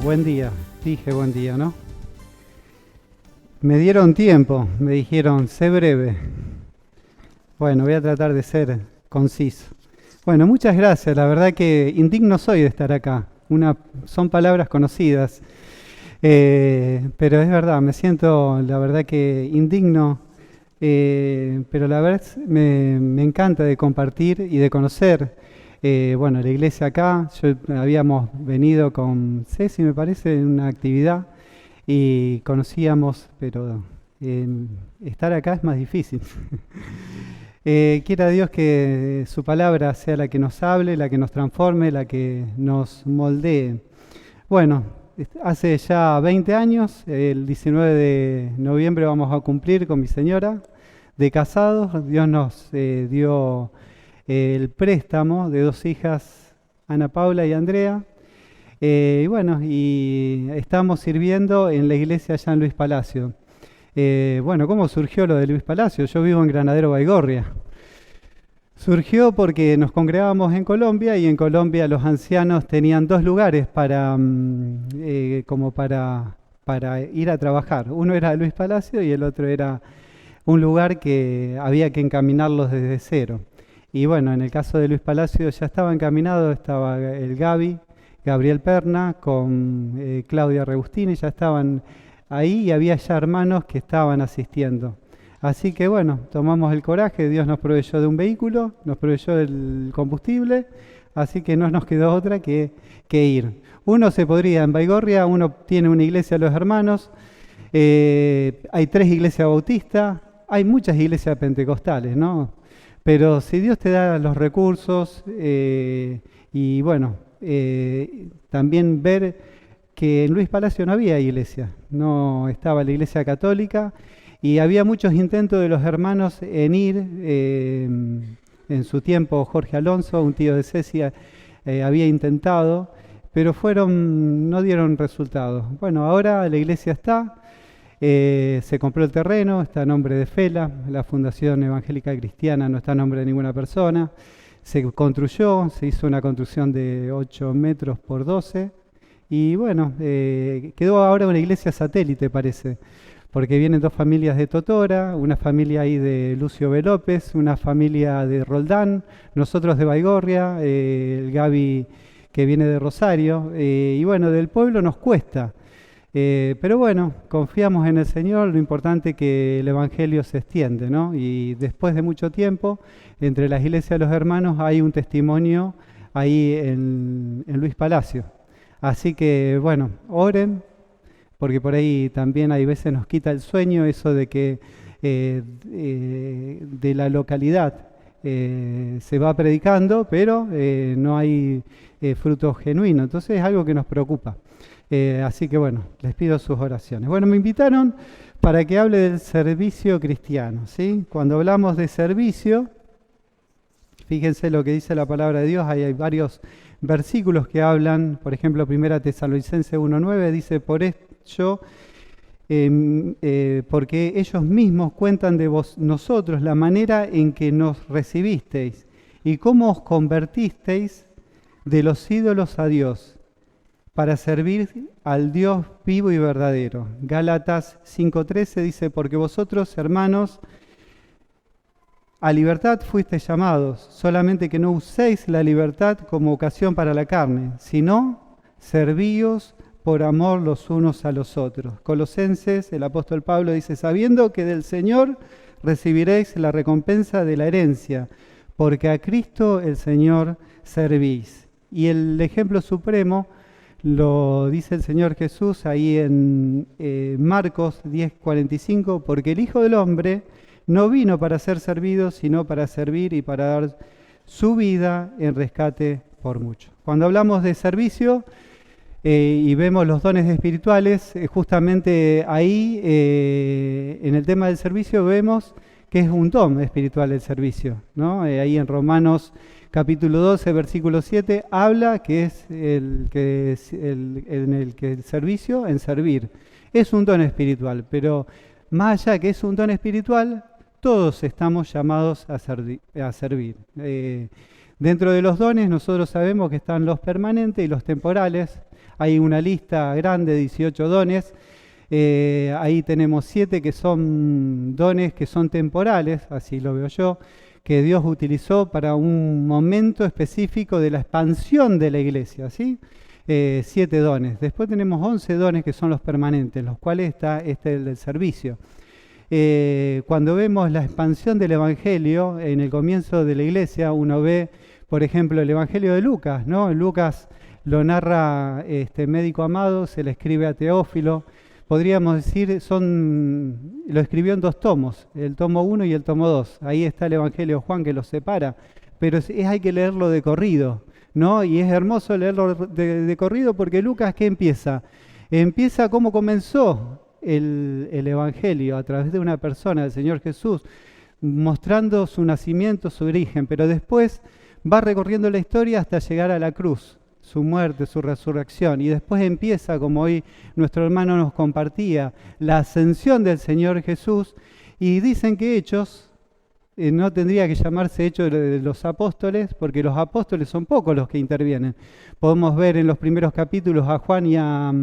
buen día, dije buen día, ¿no? Me dieron tiempo, me dijeron, sé breve. Bueno, voy a tratar de ser conciso. Bueno, muchas gracias, la verdad que indigno soy de estar acá. Son palabras conocidas, pero es verdad, me siento, la verdad que indigno, pero la verdad me encanta de compartir y de conocer. Bueno, la iglesia acá, habíamos venido con Ceci, me parece, en una actividad y conocíamos, pero estar acá es más difícil. Quiera Dios que su palabra sea la que nos hable, la que nos transforme, la que nos moldee. Bueno, hace ya 20 años, el 19 de noviembre vamos a cumplir con mi señora de casados. Dios nos dio el préstamo de 2 hijas, Ana Paula y Andrea. Y bueno, y estamos sirviendo en la iglesia allá en Luis Palacio. Bueno, ¿cómo surgió lo de Luis Palacio? Yo vivo en Granadero Baigorria. Surgió porque nos congregábamos en Colombia y en Colombia los ancianos tenían 2 lugares para ir a trabajar. Uno era Luis Palacio y el otro era un lugar que había que encaminarlos desde cero. Y bueno, en el caso de Luis Palacio ya estaba encaminado, estaba el Gabriel Perna con Claudia Regustini, ya estaban ahí y había ya hermanos que estaban asistiendo. Así que bueno, tomamos el coraje, Dios nos proveyó de un vehículo, nos proveyó del combustible, así que no nos quedó otra que ir. Uno se podría, en Baigorria, uno tiene una iglesia de los hermanos, hay 3 iglesias bautistas, hay muchas iglesias pentecostales, ¿no? Pero si Dios te da los recursos y bueno, también ver que en Luis Palacio no había iglesia, no estaba la iglesia católica y había muchos intentos de los hermanos en ir, en su tiempo Jorge Alonso, un tío de Cecia, había intentado, pero no dieron resultados. Bueno, ahora la iglesia está, se compró el terreno, está a nombre de FELA, la Fundación Evangélica Cristiana, no está a nombre de ninguna persona. Se construyó, se hizo una construcción de 8 metros por 12 y bueno, quedó ahora una iglesia satélite parece, porque vienen 2 familias de Totora, una familia ahí de Lucio B. López, una familia de Roldán, nosotros de Baigorria, el Gaby que viene de Rosario, y bueno, del pueblo nos cuesta. Pero bueno, confiamos en el Señor, lo importante es que el Evangelio se extiende, ¿no? Y después de mucho tiempo, entre las iglesias de los hermanos hay un testimonio ahí en Luis Palacio. Así que bueno, oren, porque por ahí también hay veces nos quita el sueño eso de que de la localidad se va predicando, pero no hay fruto genuino. Entonces es algo que nos preocupa. Así que bueno, les pido sus oraciones. Bueno, me invitaron para que hable del servicio cristiano, ¿sí? Cuando hablamos de servicio, fíjense lo que dice la palabra de Dios, hay varios versículos que hablan, por ejemplo, 1 Tesalonicenses 1:9 dice, por ello, porque ellos mismos cuentan de nosotros la manera en que nos recibisteis y cómo os convertisteis de los ídolos a Dios, para servir al Dios vivo y verdadero. Gálatas 5:13 dice, porque vosotros, hermanos, a libertad fuisteis llamados, solamente que no uséis la libertad como ocasión para la carne, sino servíos por amor los unos a los otros. Colosenses, el apóstol Pablo dice, sabiendo que del Señor recibiréis la recompensa de la herencia, porque a Cristo el Señor servís. Y el ejemplo supremo lo dice el Señor Jesús ahí en Marcos 10:45, porque el Hijo del Hombre no vino para ser servido, sino para servir y para dar su vida en rescate por muchos. Cuando hablamos de servicio y vemos los dones espirituales, justamente ahí en el tema del servicio vemos que es un don espiritual el servicio, ¿no? Ahí en Romanos capítulo 12, versículo 7, habla que es en el que el servicio, en servir. Es un don espiritual, pero más allá que es un don espiritual, todos estamos llamados a servir. Dentro de los dones nosotros sabemos que están los permanentes y los temporales. hay una lista grande, 18 dones. Ahí tenemos 7 que son dones que son temporales, así lo veo yo, que Dios utilizó para un momento específico de la expansión de la iglesia, ¿sí? 7 dones. Después tenemos 11 dones que son los permanentes, los cuales está el del servicio. Cuando vemos la expansión del Evangelio en el comienzo de la iglesia, uno ve, por ejemplo, el Evangelio de Lucas, ¿no? Lucas lo narra médico amado, se le escribe a Teófilo. Podríamos decir, lo escribió en 2 tomos, el tomo 1 y el tomo 2. Ahí está el Evangelio de Juan que los separa, pero hay que leerlo de corrido, ¿no? Y es hermoso leerlo de corrido porque Lucas, ¿qué empieza? Empieza cómo comenzó el Evangelio, a través de una persona, del Señor Jesús, mostrando su nacimiento, su origen, pero después va recorriendo la historia hasta llegar a la cruz, su muerte, su resurrección, y después empieza, como hoy nuestro hermano nos compartía, la ascensión del Señor Jesús, y dicen que Hechos no tendría que llamarse Hechos de los Apóstoles, porque los apóstoles son pocos los que intervienen. Podemos ver en los primeros capítulos a Juan y a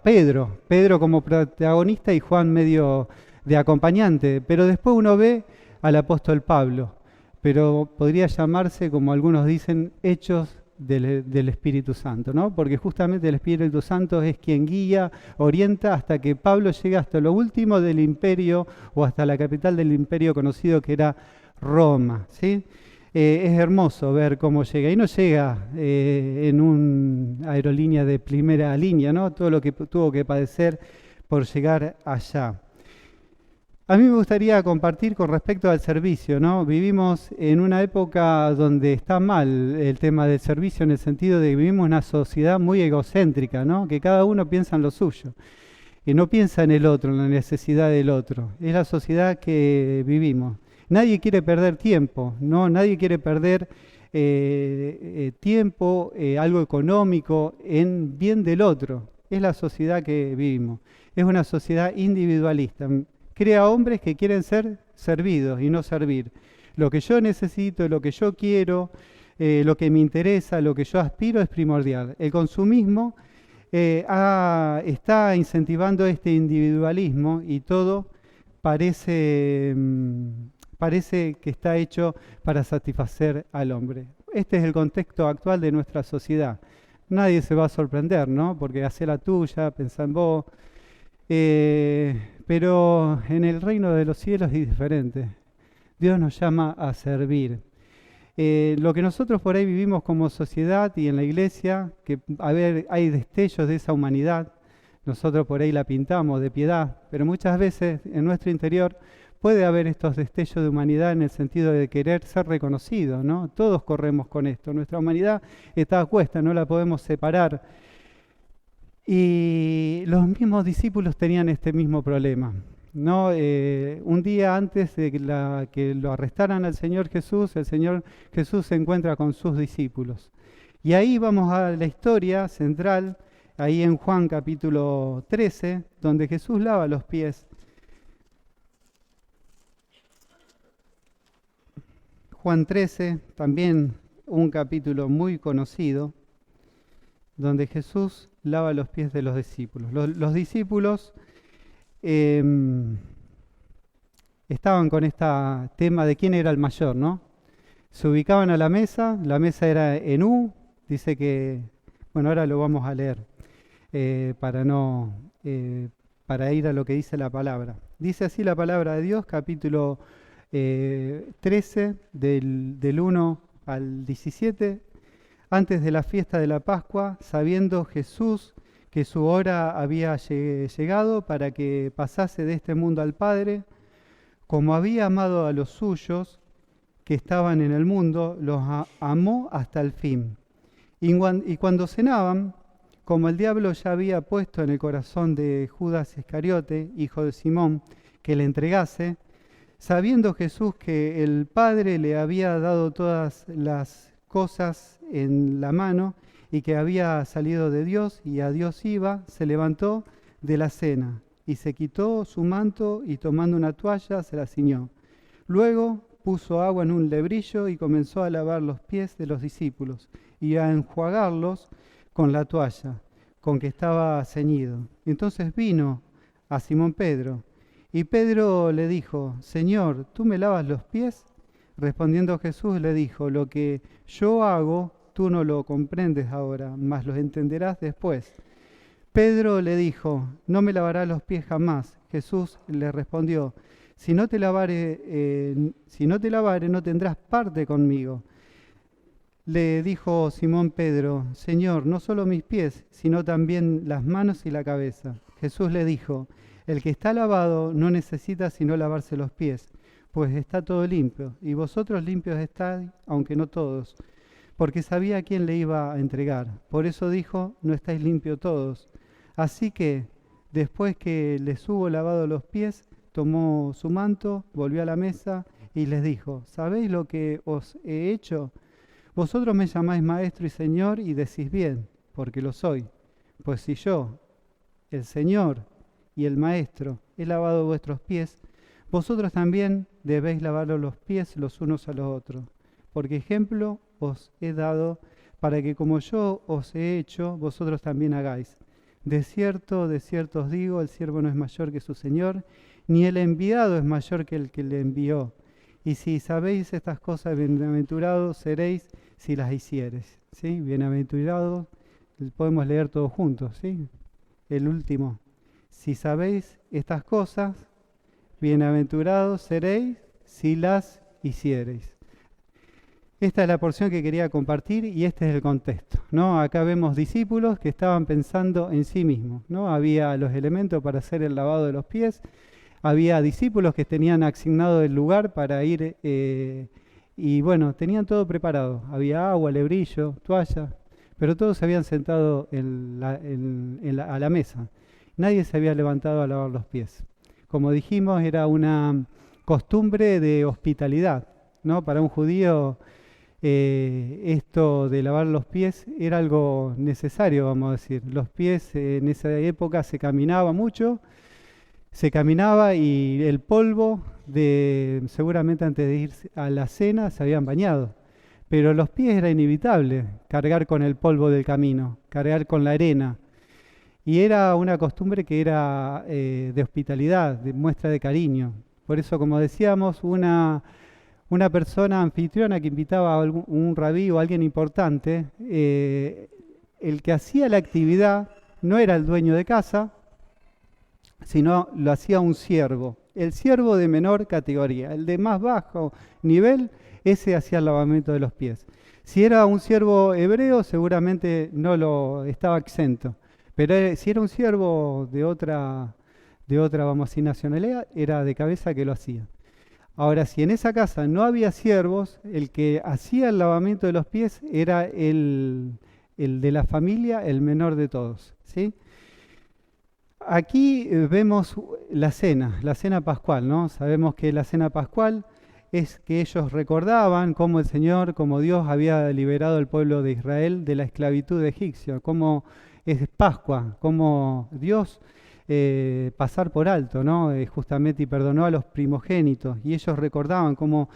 Pedro como protagonista y Juan medio de acompañante, pero después uno ve al apóstol Pablo, pero podría llamarse, como algunos dicen, Hechos del Espíritu Santo, ¿no? Porque justamente el Espíritu Santo es quien guía, orienta hasta que Pablo llega hasta lo último del imperio o hasta la capital del imperio conocido que era Roma, ¿sí? Es hermoso ver cómo llega, y no llega en una aerolínea de primera línea, ¿no? Todo lo que tuvo que padecer por llegar allá. A mí me gustaría compartir con respecto al servicio, ¿no? Vivimos en una época donde está mal el tema del servicio, en el sentido de que vivimos una sociedad muy egocéntrica, ¿no? Que cada uno piensa en lo suyo y no piensa en el otro, en la necesidad del otro. Es la sociedad que vivimos. Nadie quiere perder tiempo, ¿no? Nadie quiere perder tiempo, algo económico, en bien del otro. Es la sociedad que vivimos. Es una sociedad individualista. Crea hombres que quieren ser servidos y no servir. Lo que yo necesito, lo que yo quiero, lo que me interesa, lo que yo aspiro es primordial. El consumismo está incentivando este individualismo y todo parece que está hecho para satisfacer al hombre. Este es el contexto actual de nuestra sociedad. Nadie se va a sorprender, ¿no? Porque hace la tuya, pensá en vos. Pero en el reino de los cielos es diferente. Dios nos llama a servir. Lo que nosotros por ahí vivimos como sociedad y en la iglesia, que hay destellos de esa humanidad, nosotros por ahí la pintamos de piedad, pero muchas veces en nuestro interior puede haber estos destellos de humanidad en el sentido de querer ser reconocido, ¿no? Todos corremos con esto. Nuestra humanidad está a cuesta, no la podemos separar. Y los mismos discípulos tenían este mismo problema, ¿no? Un día antes de que lo arrestaran al Señor Jesús, el Señor Jesús se encuentra con sus discípulos. Y ahí vamos a la historia central, ahí en Juan capítulo 13, donde Jesús lava los pies. Juan 13, también un capítulo muy conocido, donde Jesús lava los pies de los discípulos. Los discípulos estaban con este tema de quién era el mayor, ¿no? Se ubicaban a la mesa era en U, dice que, bueno, ahora lo vamos a leer para ir a lo que dice la palabra. Dice así la palabra de Dios, capítulo 13, del 1 al 17. Antes de la fiesta de la Pascua, sabiendo Jesús que su hora había llegado para que pasase de este mundo al Padre, como había amado a los suyos que estaban en el mundo, los amó hasta el fin. Y cuando cenaban, como el diablo ya había puesto en el corazón de Judas Iscariote, hijo de Simón, que le entregase, sabiendo Jesús que el Padre le había dado todas las cosas en la mano y que había salido de Dios y a Dios iba, se levantó de la cena y se quitó su manto y tomando una toalla se la ciñó. Luego puso agua en un lebrillo y comenzó a lavar los pies de los discípulos y a enjuagarlos con la toalla con que estaba ceñido. Entonces vino a Simón Pedro, y Pedro le dijo: Señor, ¿tú me lavas los pies? Respondiendo Jesús le dijo: lo que yo hago, tú no lo comprendes ahora, mas lo entenderás después. Pedro le dijo: no me lavarás los pies jamás. Jesús le respondió: si no te lavare, no tendrás parte conmigo. Le dijo Simón Pedro: Señor, no solo mis pies, sino también las manos y la cabeza. Jesús le dijo: el que está lavado no necesita sino lavarse los pies, pues está todo limpio, y vosotros limpios estáis, aunque no todos, porque sabía a quién le iba a entregar. Por eso dijo: no estáis limpios todos. Así que, después que les hubo lavado los pies, tomó su manto, volvió a la mesa y les dijo: ¿sabéis lo que os he hecho? Vosotros me llamáis maestro y señor, y decís bien, porque lo soy. Pues si yo, el Señor y el Maestro, he lavado vuestros pies, vosotros también debéis lavaros los pies los unos a los otros. Porque ejemplo os he dado, para que como yo os he hecho, vosotros también hagáis. De cierto os digo, el siervo no es mayor que su Señor, ni el enviado es mayor que el que le envió. Y si sabéis estas cosas, bienaventurados seréis si las hicieres. ¿Sí? Bienaventurados, podemos leer todos juntos, ¿sí? El último. Si sabéis estas cosas, bienaventurados seréis si las hiciereis. Esta es la porción que quería compartir y este es el contexto, ¿no? Acá vemos discípulos que estaban pensando en sí mismos, ¿no? Había los elementos para hacer el lavado de los pies, había discípulos que tenían asignado el lugar para ir y bueno, tenían todo preparado. Había agua, lebrillo, toalla, pero todos se habían sentado a la mesa. Nadie se había levantado a lavar los pies. Como dijimos, era una costumbre de hospitalidad, ¿no? Para un judío esto de lavar los pies era algo necesario, vamos a decir. Los pies en esa época se caminaba mucho, se caminaba y el polvo, seguramente antes de ir a la cena, se habían bañado. Pero los pies era inevitable, cargar con el polvo del camino, cargar con la arena. Y era una costumbre que era de hospitalidad, de muestra de cariño. Por eso, como decíamos, una persona anfitriona que invitaba a un rabí o a alguien importante, el que hacía la actividad no era el dueño de casa, sino lo hacía un siervo. El siervo de menor categoría, el de más bajo nivel, ese hacía el lavamiento de los pies. Si era un siervo hebreo, seguramente no lo estaba exento. Pero si era un siervo de otra, vamos a decir, nacionalidad, era de cabeza que lo hacía. Ahora, si en esa casa no había siervos, el que hacía el lavamiento de los pies era el de la familia, el menor de todos, ¿sí? Aquí vemos la cena pascual, ¿no? Sabemos que la cena pascual es que ellos recordaban cómo el Señor, cómo Dios había liberado al pueblo de Israel de la esclavitud egipcia, cómo es Pascua, cómo Dios pasar por alto, ¿no? Justamente y perdonó a los primogénitos, y ellos recordaban cómo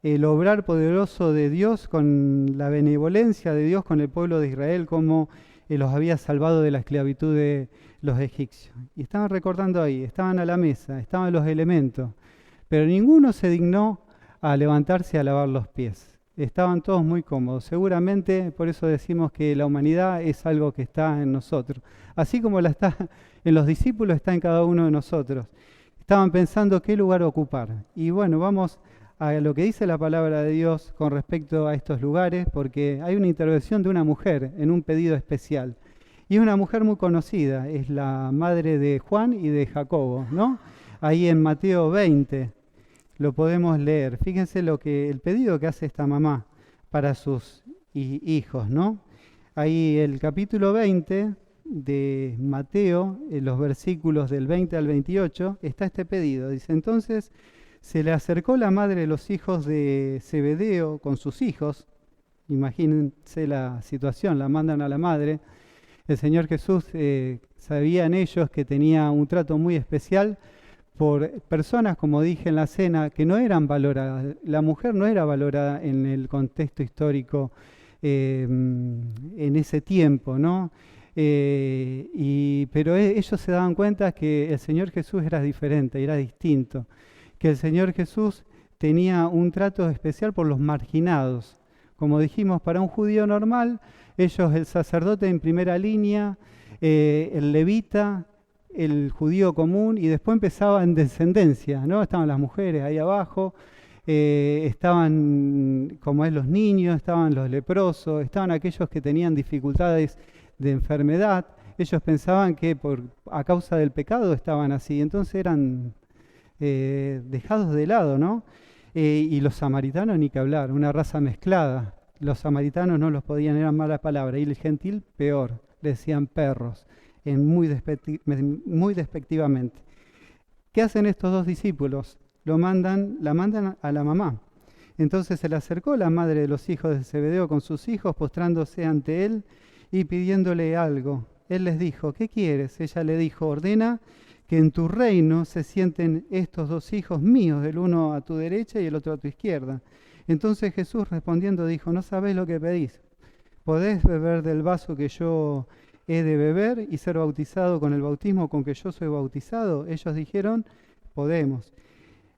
el obrar poderoso de Dios, con la benevolencia de Dios con el pueblo de Israel, cómo los había salvado de la esclavitud de los egipcios. Y estaban recordando ahí, estaban a la mesa, estaban los elementos, pero ninguno se dignó a levantarse a lavar los pies. Estaban todos muy cómodos. Seguramente por eso decimos que la humanidad es algo que está en nosotros. Así como la está en los discípulos, está en cada uno de nosotros. Estaban pensando qué lugar ocupar. Y bueno, vamos a lo que dice la palabra de Dios con respecto a estos lugares, porque hay una intervención de una mujer en un pedido especial. Y es una mujer muy conocida, es la madre de Juan y de Jacobo, ¿no? Ahí en Mateo 20 lo podemos leer. Fíjense el pedido que hace esta mamá para sus hijos, ¿no? Ahí el capítulo 20 de Mateo, en los versículos del 20 al 28, está este pedido. Dice: entonces se le acercó la madre de los hijos de Zebedeo con sus hijos. Imagínense la situación, la mandan a la madre. El Señor Jesús sabía en ellos que tenía un trato muy especial por personas, como dije en la cena, que no eran valoradas. La mujer no era valorada en el contexto histórico en ese tiempo, ¿no? Pero ellos se daban cuenta que el Señor Jesús era diferente, era distinto, que el Señor Jesús tenía un trato especial por los marginados. Como dijimos, para un judío normal, ellos, el sacerdote en primera línea, el levita, el judío común, y después empezaba en descendencia, ¿no? Estaban las mujeres ahí abajo, estaban, como es, los niños, estaban los leprosos, estaban aquellos que tenían dificultades de enfermedad. Ellos pensaban que a causa del pecado estaban así, entonces eran dejados de lado, ¿no? Y los samaritanos ni que hablar, una raza mezclada. Los samaritanos no los podían, eran malas palabras, y el gentil peor, le decían perros, muy despectivamente. ¿Qué hacen estos dos discípulos? La mandan a la mamá. Entonces se le acercó la madre de los hijos de Zebedeo con sus hijos, postrándose ante él y pidiéndole algo. Él les dijo, ¿qué quieres? Ella le dijo, ordena que en tu reino se sienten estos dos hijos míos, el uno a tu derecha y el otro a tu izquierda. Entonces Jesús respondiendo dijo, no sabéis lo que pedís. ¿Podés beber del vaso que yo he de beber y ser bautizado con el bautismo con que yo soy bautizado? Ellos dijeron, podemos.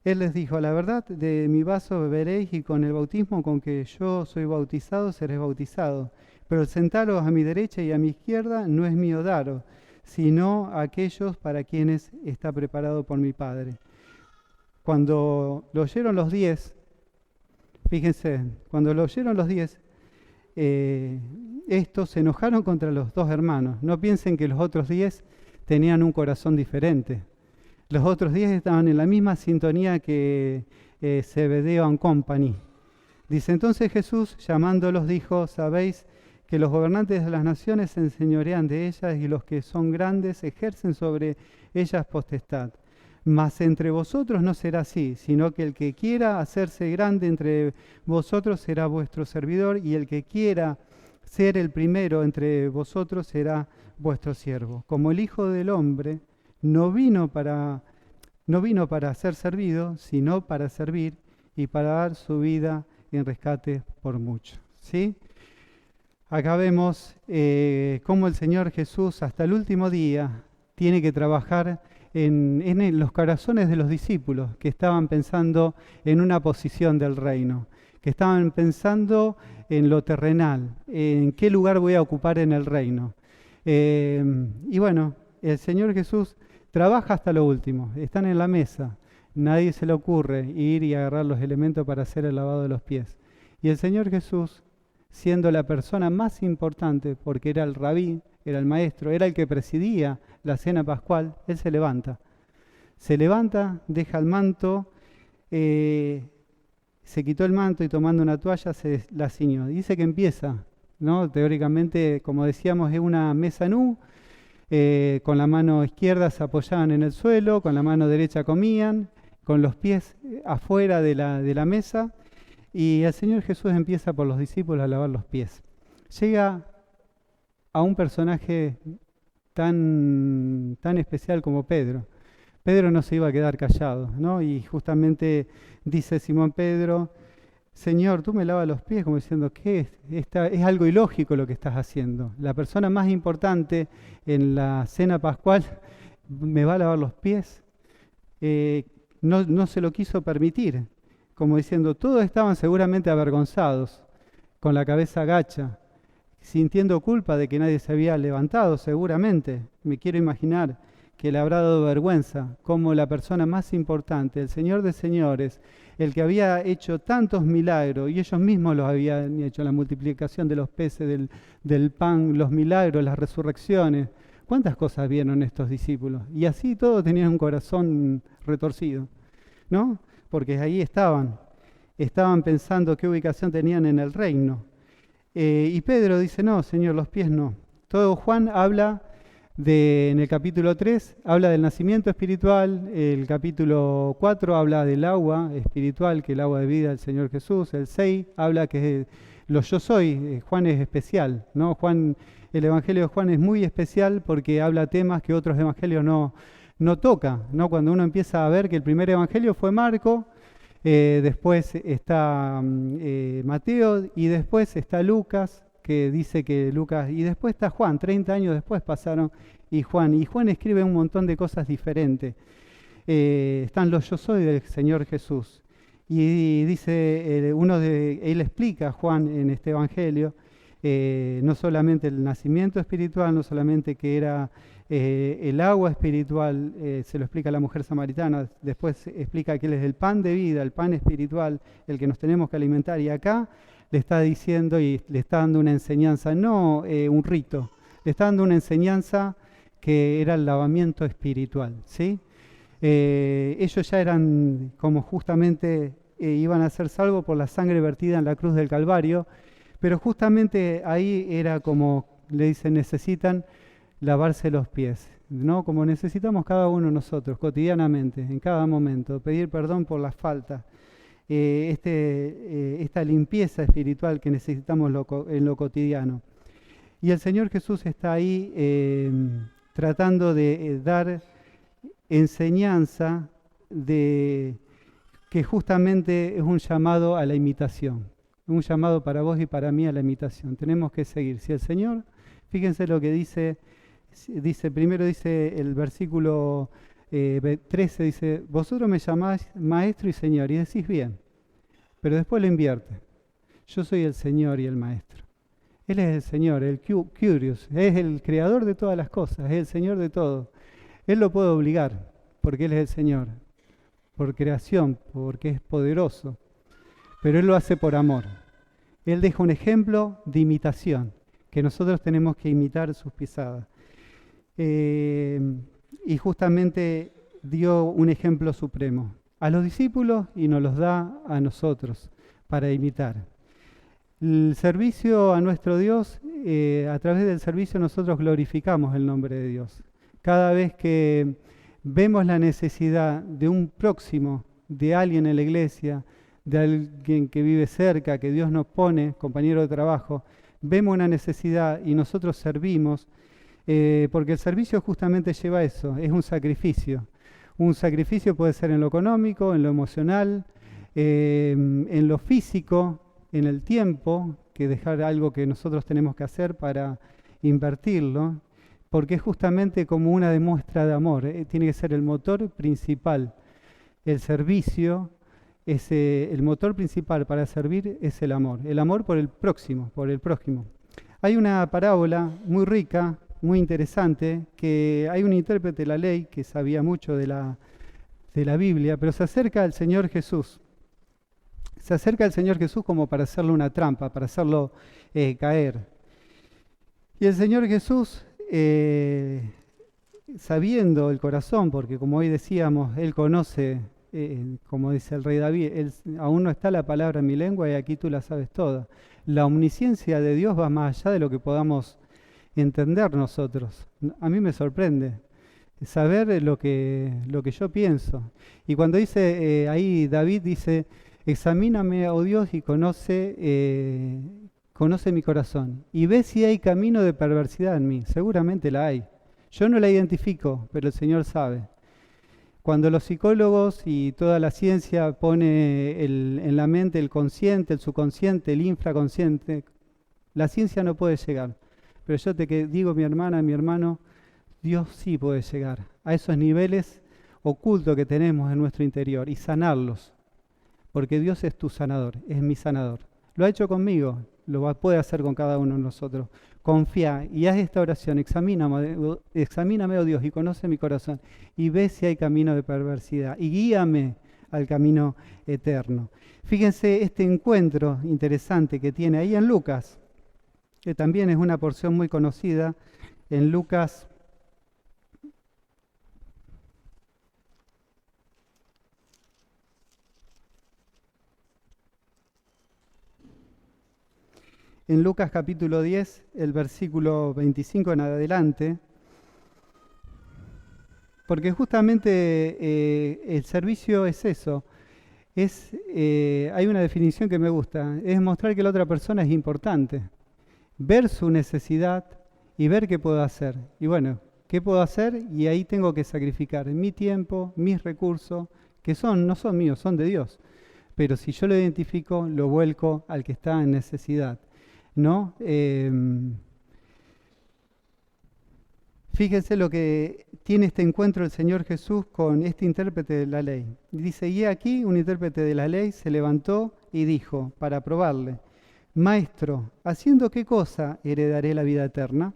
Él les dijo, la verdad, de mi vaso beberéis y con el bautismo con que yo soy bautizado seréis bautizado. Pero el sentaros a mi derecha y a mi izquierda no es mío daros, sino a aquellos para quienes está preparado por mi Padre. Cuando lo oyeron los 10, fíjense, cuando lo oyeron los 10, estos se enojaron contra los dos hermanos. No piensen que los otros 10 tenían un corazón diferente. Los otros 10 estaban en la misma sintonía que Zebedeo and Company. Dice, entonces Jesús, llamándolos, dijo, sabéis que los gobernantes de las naciones se enseñorean de ellas y los que son grandes ejercen sobre ellas potestad. Mas entre vosotros no será así, sino que el que quiera hacerse grande entre vosotros será vuestro servidor, y el que quiera ser el primero entre vosotros será vuestro siervo. Como el Hijo del Hombre no vino para ser servido, sino para servir y para dar su vida en rescate por muchos. ¿Sí? Acá vemos cómo el Señor Jesús hasta el último día tiene que trabajar en los corazones de los discípulos que estaban pensando en una posición del reino, que estaban pensando en lo terrenal, en qué lugar voy a ocupar en el reino. Y bueno, el Señor Jesús trabaja hasta lo último, están en la mesa, nadie se le ocurre ir y agarrar los elementos para hacer el lavado de los pies. Y el Señor Jesús, siendo la persona más importante, porque era el rabí, era el maestro, era el que presidía la cena pascual, él se levanta, deja el manto, se quitó el manto y tomando una toalla se la ciñó. Dice que empieza, ¿no? Teóricamente, como decíamos, es una mesa nú, con la mano izquierda se apoyaban en el suelo, con la mano derecha comían, con los pies afuera de la mesa, y el Señor Jesús empieza por los discípulos a lavar los pies. Llega a un personaje tan especial como Pedro. Pedro no se iba a quedar callado, ¿no? Y justamente dice Simón Pedro, Señor, tú me lavas los pies, como diciendo, ¿qué es? Es algo ilógico lo que estás haciendo. La persona más importante en la cena pascual me va a lavar los pies. No se lo quiso permitir, como diciendo, todos estaban seguramente avergonzados, con la cabeza gacha, sintiendo culpa de que nadie se había levantado, seguramente. Me quiero imaginar que le habrá dado vergüenza, como la persona más importante, el Señor de señores, el que había hecho tantos milagros, y ellos mismos los habían hecho, la multiplicación de los peces, del pan, los milagros, las resurrecciones. ¿Cuántas cosas vieron estos discípulos? Y así todos tenían un corazón retorcido, ¿no? Porque ahí estaban pensando qué ubicación tenían en el reino. Y Pedro dice, no, Señor, los pies no. Todo Juan habla en el capítulo 3, habla del nacimiento espiritual, el capítulo 4 habla del agua espiritual, que es el agua de vida del Señor Jesús, el 6 habla que lo yo soy, Juan es especial, ¿no? El Evangelio de Juan es muy especial porque habla temas que otros evangelios no toca, ¿no? Cuando uno empieza a ver que el primer evangelio fue Marco, Después está Mateo y después está Lucas, que dice que Lucas, y después está Juan, 30 años después pasaron, y Juan escribe un montón de cosas diferentes. Están los yo soy del Señor Jesús. Y dice, él explica, Juan, en este Evangelio, no solamente el nacimiento espiritual, no solamente que era el agua espiritual, se lo explica a la mujer samaritana, después explica que Él es el pan de vida, el pan espiritual, el que nos tenemos que alimentar, y acá le está diciendo y le está dando una enseñanza, no un rito, le está dando una enseñanza que era el lavamiento espiritual, ¿sí? Ellos ya eran como justamente iban a ser salvos por la sangre vertida en la cruz del Calvario, pero justamente ahí era como, le dicen, necesitan lavarse los pies, ¿no? Como necesitamos cada uno de nosotros, cotidianamente, en cada momento, pedir perdón por las faltas, esta limpieza espiritual que necesitamos en lo cotidiano. Y el Señor Jesús está ahí tratando de dar enseñanza de que justamente es un llamado a la imitación, un llamado para vos y para mí a la imitación. Tenemos que seguir. Si el Señor, fíjense lo que dice primero dice el versículo 13, dice, vosotros me llamáis maestro y Señor, y decís bien, pero después lo invierte. Yo soy el Señor y el maestro. Él es el Señor, el Kyrios, es el creador de todas las cosas, es el Señor de todo. Él lo puede obligar, porque Él es el Señor, por creación, porque es poderoso, pero Él lo hace por amor. Él deja un ejemplo de imitación, que nosotros tenemos que imitar sus pisadas. Y justamente dio un ejemplo supremo a los discípulos y nos los da a nosotros para imitar. El servicio a nuestro Dios, a través del servicio nosotros glorificamos el nombre de Dios. Cada vez que vemos la necesidad de un próximo, de alguien en la iglesia, de alguien que vive cerca, que Dios nos pone, compañero de trabajo, vemos una necesidad y nosotros servimos, porque el servicio justamente lleva a eso, es un sacrificio. Un sacrificio puede ser en lo económico, en lo emocional, en lo físico, en el tiempo, que dejar algo que nosotros tenemos que hacer para invertirlo, porque es justamente como una demuestra de amor, tiene que ser el motor principal. El servicio, el motor principal para servir es el amor por el próximo, por el prójimo. Hay una parábola muy rica, muy interesante, que hay un intérprete de la ley que sabía mucho de la Biblia, pero se acerca al Señor Jesús. Se acerca al Señor Jesús como para hacerle una trampa, para hacerlo caer. Y el Señor Jesús, sabiendo el corazón, porque como hoy decíamos, Él conoce, como dice el rey David, aún no está la palabra en mi lengua y aquí tú la sabes toda. La omnisciencia de Dios va más allá de lo que podamos entender nosotros. A mí me sorprende saber lo que yo pienso. Y cuando dice, ahí David dice, examíname, oh Dios, y conoce mi corazón. Y ve si hay camino de perversidad en mí. Seguramente la hay. Yo no la identifico, pero el Señor sabe. Cuando los psicólogos y toda la ciencia pone en la mente el consciente, el subconsciente, el infraconsciente, la ciencia no puede llegar. Pero yo te digo, mi hermana, mi hermano, Dios sí puede llegar a esos niveles ocultos que tenemos en nuestro interior y sanarlos. Porque Dios es tu sanador, es mi sanador. Lo ha hecho conmigo, lo puede hacer con cada uno de nosotros. Confía y haz esta oración, examíname, oh Dios, y conoce mi corazón, y ve si hay camino de perversidad, y guíame al camino eterno. Fíjense este encuentro interesante que tiene ahí en Lucas, que también es una porción muy conocida, en Lucas capítulo 10, el versículo 25 en adelante, porque justamente el servicio es eso, hay una definición que me gusta, es mostrar que la otra persona es importante, ver su necesidad y ver qué puedo hacer. Y bueno, ¿qué puedo hacer? Y ahí tengo que sacrificar mi tiempo, mis recursos, que no son míos, son de Dios. pero si yo lo identifico, lo vuelco al que está en necesidad, ¿no? Fíjense lo que tiene este encuentro el Señor Jesús con este intérprete de la ley. Dice, y aquí un intérprete de la ley se levantó y dijo, para probarle, Maestro, ¿haciendo qué cosa heredaré la vida eterna?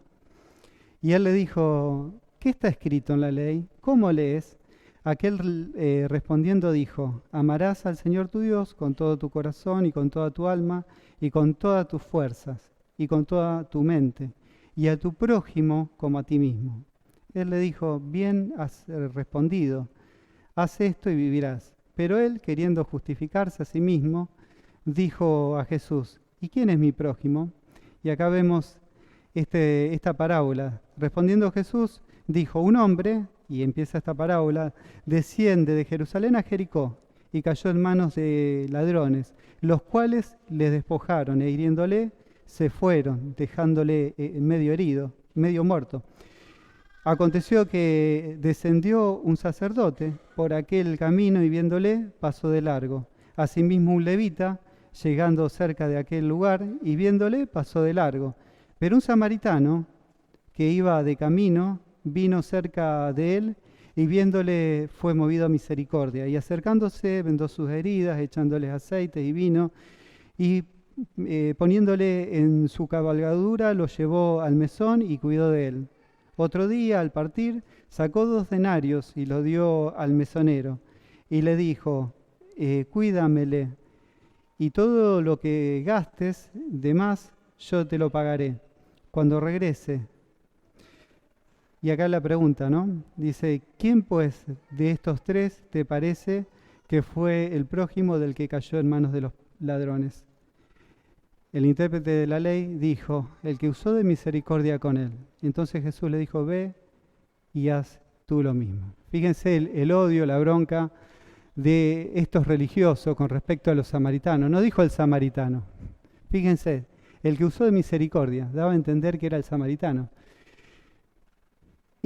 Y él le dijo, ¿qué está escrito en la ley? ¿Cómo lees? Aquel respondiendo dijo, amarás al Señor tu Dios con todo tu corazón y con toda tu alma y con todas tus fuerzas y con toda tu mente y a tu prójimo como a ti mismo. Él le dijo, bien has respondido, haz esto y vivirás. Pero él, queriendo justificarse a sí mismo, dijo a Jesús, ¿y quién es mi prójimo? Y acá vemos esta parábola. Respondiendo Jesús, dijo, un hombre, y empieza esta parábola, desciende de Jerusalén a Jericó y cayó en manos de ladrones, los cuales le despojaron e hiriéndole, se fueron, dejándole medio herido, medio muerto. Aconteció que descendió un sacerdote por aquel camino y viéndole, pasó de largo. Asimismo un levita, llegando cerca de aquel lugar y viéndole, pasó de largo. Pero un samaritano que iba de camino, vino cerca de él y viéndole fue movido a misericordia. Y acercándose, vendó sus heridas, echándoles aceite y vino y poniéndole en su cabalgadura, lo llevó al mesón y cuidó de él. Otro día, al partir, sacó 2 denarios y los dio al mesonero y le dijo, cuídamele y todo lo que gastes de más yo te lo pagaré cuando regrese. Y acá la pregunta, ¿no? Dice, ¿quién pues de estos 3 te parece que fue el prójimo del que cayó en manos de los ladrones? El intérprete de la ley dijo, el que usó de misericordia con él. Entonces Jesús le dijo, ve y haz tú lo mismo. Fíjense el odio, la bronca de estos religiosos con respecto a los samaritanos. No dijo el samaritano. Fíjense, el que usó de misericordia, daba a entender que era el samaritano.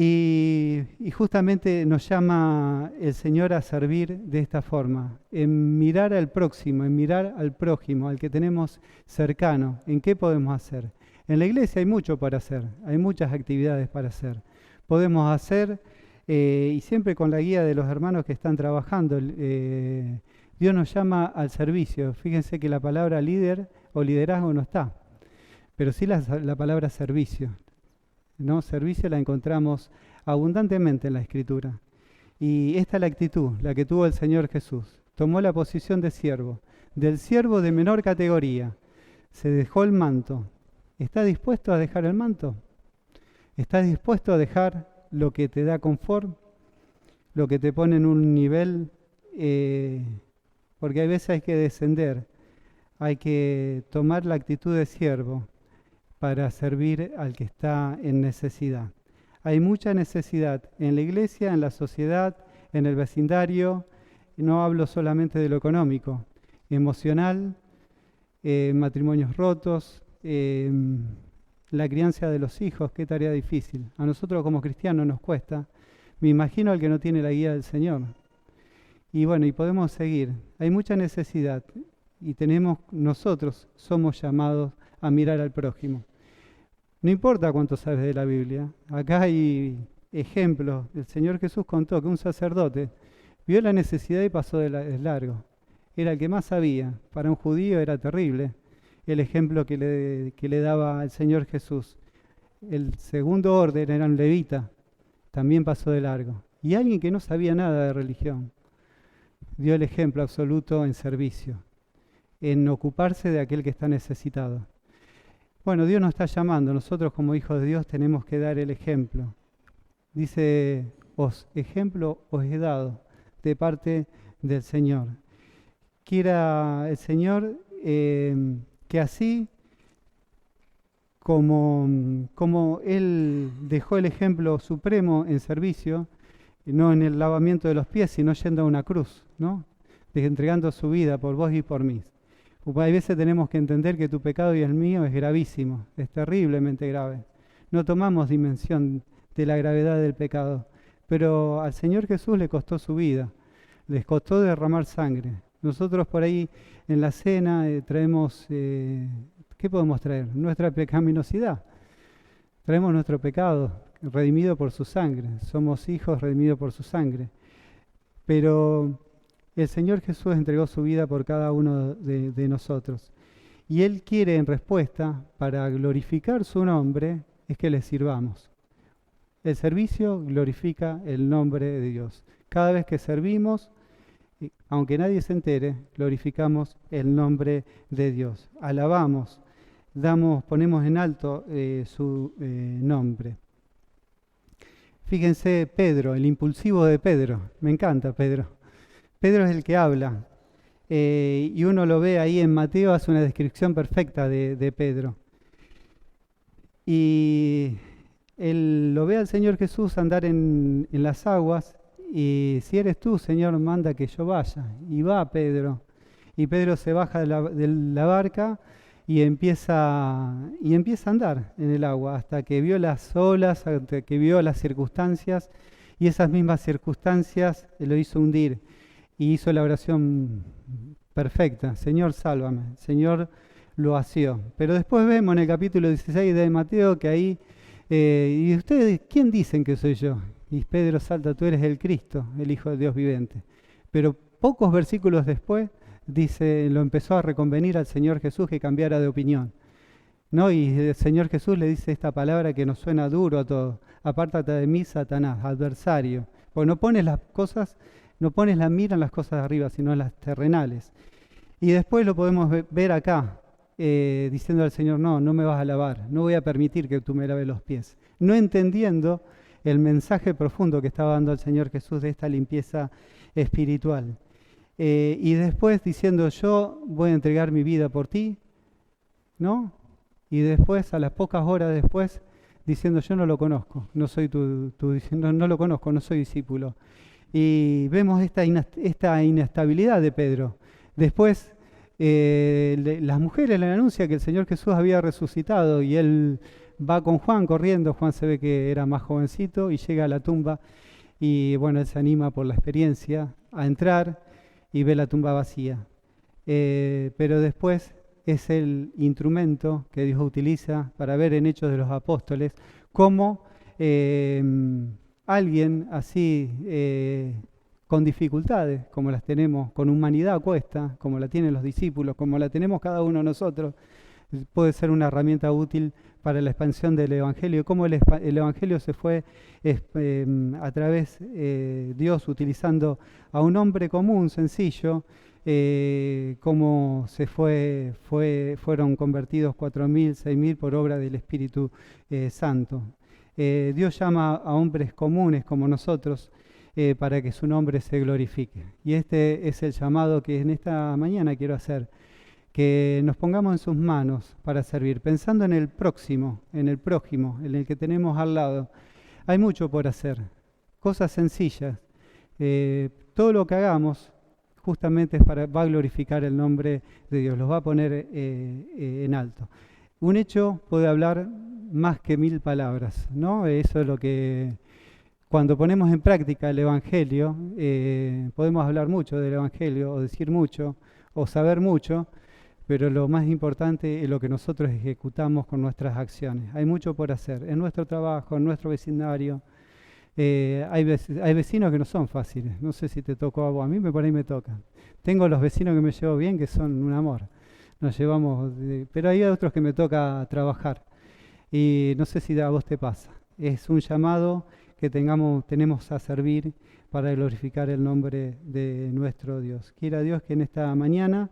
Y justamente nos llama el Señor a servir de esta forma, en mirar al próximo, en mirar al prójimo, al que tenemos cercano. ¿En qué podemos hacer? En la iglesia hay mucho para hacer, hay muchas actividades para hacer. Podemos hacer, y siempre con la guía de los hermanos que están trabajando, Dios nos llama al servicio. Fíjense que la palabra líder o liderazgo no está, pero sí la palabra servicio. ¿No? Servicio la encontramos abundantemente en la Escritura. Y esta es la actitud, la que tuvo el Señor Jesús. Tomó la posición de siervo, del siervo de menor categoría. Se dejó el manto. ¿Estás dispuesto a dejar el manto? ¿Estás dispuesto a dejar lo que te da confort? Lo que te pone en un nivel, porque hay veces hay que descender, hay que tomar la actitud de siervo para servir al que está en necesidad. Hay mucha necesidad en la iglesia, en la sociedad, en el vecindario. No hablo solamente de lo económico, emocional, matrimonios rotos, la crianza de los hijos, qué tarea difícil. A nosotros como cristianos nos cuesta. Me imagino al que no tiene la guía del Señor. Y bueno, y podemos seguir. Hay mucha necesidad y nosotros somos llamados a mirar al prójimo. No importa cuánto sabes de la Biblia, acá hay ejemplos. El Señor Jesús contó que un sacerdote vio la necesidad y pasó de largo. Era el que más sabía. Para un judío era terrible el ejemplo que le daba el Señor Jesús. El segundo orden era un levita, también pasó de largo. Y alguien que no sabía nada de religión dio el ejemplo absoluto en servicio, en ocuparse de aquel que está necesitado. Bueno, Dios nos está llamando, nosotros como hijos de Dios tenemos que dar el ejemplo. Dice, ejemplo os he dado de parte del Señor. Quiera el Señor que así como Él dejó el ejemplo supremo en servicio, no en el lavamiento de los pies, sino yendo a una cruz, ¿no? Entregando su vida por vos y por mí. Hay veces tenemos que entender que tu pecado y el mío es gravísimo, es terriblemente grave. No tomamos dimensión de la gravedad del pecado, pero al Señor Jesús le costó su vida, les costó derramar sangre, Nosotros por ahí en la cena traemos, ¿qué podemos traer? Nuestra pecaminosidad. Traemos nuestro pecado, redimido por su sangre. Somos hijos redimidos por su sangre. Pero el Señor Jesús entregó su vida por cada uno de nosotros. Y Él quiere en respuesta, para glorificar su nombre, es que le sirvamos. El servicio glorifica el nombre de Dios. Cada vez que servimos, aunque nadie se entere, glorificamos el nombre de Dios. Alabamos, ponemos en alto su nombre. Fíjense Pedro, el impulsivo de Pedro. Me encanta Pedro. Pedro es el que habla. Y uno lo ve ahí en Mateo, hace una descripción perfecta de Pedro. Y él lo ve al Señor Jesús andar en las aguas, y si eres tú, Señor, manda que yo vaya. Y va Pedro. Y Pedro se baja de la barca y empieza a andar en el agua, hasta que vio las olas, hasta que vio las circunstancias, y esas mismas circunstancias lo hizo hundir. Y hizo la oración perfecta: Señor, sálvame. Señor lo asió. Pero después vemos en el capítulo 16 de Mateo que ahí, ¿y ustedes quién dicen que soy yo? Y Pedro salta: tú eres el Cristo, el Hijo de Dios viviente. Pero pocos versículos después dice, lo empezó a reconvenir al Señor Jesús que cambiara de opinión, ¿no? Y el Señor Jesús le dice esta palabra que nos suena duro a todos: apártate de mí, Satanás, adversario. Pues no pones la mira en las cosas de arriba, sino en las terrenales. Y después lo podemos ver acá, diciendo al Señor: no me vas a lavar, no voy a permitir que tú me laves los pies. No entendiendo el mensaje profundo que estaba dando el Señor Jesús de esta limpieza espiritual. Y después diciendo: yo voy a entregar mi vida por ti, ¿no? Y después, a las pocas horas después, diciendo: yo no lo conozco, no soy no lo conozco, no soy discípulo. Y vemos esta inestabilidad de Pedro. Después, las mujeres le anuncian que el Señor Jesús había resucitado, y él va con Juan corriendo. Juan se ve que era más jovencito y llega a la tumba, y bueno, él se anima por la experiencia a entrar y ve la tumba vacía. Pero después es el instrumento que Dios utiliza para ver en Hechos de los Apóstoles cómo alguien así, con dificultades, como las tenemos, con humanidad a cuesta, como la tienen los discípulos, como la tenemos cada uno de nosotros, puede ser una herramienta útil para la expansión del Evangelio. Cómo el Evangelio se fue a través Dios utilizando a un hombre común, sencillo, cómo fueron convertidos 4.000, 6.000 por obra del Espíritu Santo. Dios llama a hombres comunes como nosotros para que su nombre se glorifique. Y este es el llamado que en esta mañana quiero hacer: que nos pongamos en sus manos para servir, pensando en el próximo, en el prójimo, en el que tenemos al lado. Hay mucho por hacer, cosas sencillas. Todo lo que hagamos justamente va a glorificar el nombre de Dios, los va a poner en alto. Un hecho puede hablar más que 1000 palabras, ¿no? Eso es lo que, cuando ponemos en práctica el Evangelio, podemos hablar mucho del Evangelio, o decir mucho, o saber mucho, pero lo más importante es lo que nosotros ejecutamos con nuestras acciones. Hay mucho por hacer en nuestro trabajo, en nuestro vecindario. Hay vecinos que no son fáciles. No sé si te tocó a vos, a mí por ahí me tocan. Tengo los vecinos que me llevo bien, que son un amor. Nos llevamos, pero hay otros que me toca trabajar. Y no sé si a vos te pasa. Es un llamado que tenemos a servir para glorificar el nombre de nuestro Dios. Quiera Dios que en esta mañana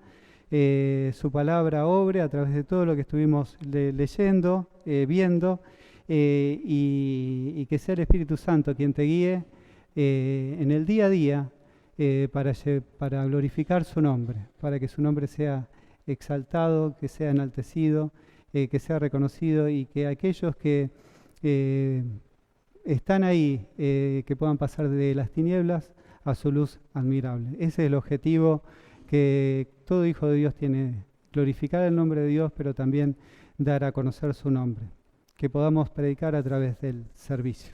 su palabra obre a través de todo lo que estuvimos leyendo, viendo, y que sea el Espíritu Santo quien te guíe en el día a día para glorificar su nombre, para que su nombre sea exaltado, que sea enaltecido, que sea reconocido, y que aquellos que están ahí, que puedan pasar de las tinieblas a su luz admirable. Ese es el objetivo que todo hijo de Dios tiene: glorificar el nombre de Dios, pero también dar a conocer su nombre, que podamos predicar a través del servicio.